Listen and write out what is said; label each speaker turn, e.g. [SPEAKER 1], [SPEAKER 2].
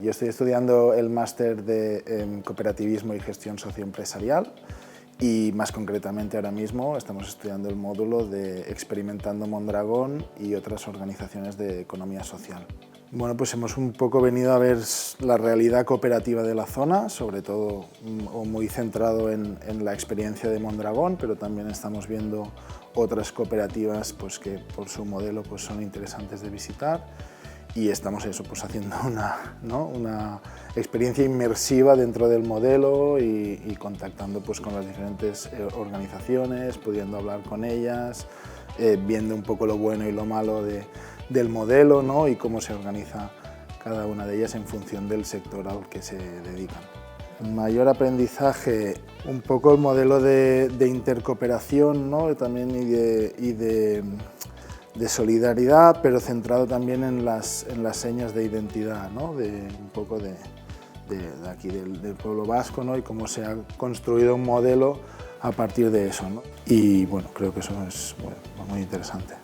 [SPEAKER 1] Yo estoy estudiando el máster de Cooperativismo y Gestión Socioempresarial y más concretamente ahora mismo estamos estudiando el módulo de Experimentando Mondragón y otras organizaciones de economía social. Bueno, pues hemos un poco venido a ver la realidad cooperativa de la zona, sobre todo muy centrado en la experiencia de Mondragón, pero también estamos viendo otras cooperativas pues, que por su modelo pues, son interesantes de visitar. Y estamos pues, haciendo una experiencia inmersiva dentro del modelo y contactando pues, con las diferentes organizaciones, pudiendo hablar con ellas, viendo un poco lo bueno y lo malo del modelo, ¿no? Y cómo se organiza cada una de ellas en función del sector al que se dedican. El mayor aprendizaje, un poco el modelo de intercooperación, ¿no? También y de solidaridad, pero centrado también en las señas de identidad, ¿no? Un poco de aquí del pueblo vasco, ¿no? Y cómo se ha construido un modelo a partir de eso, ¿no? Y bueno, creo que eso es muy interesante.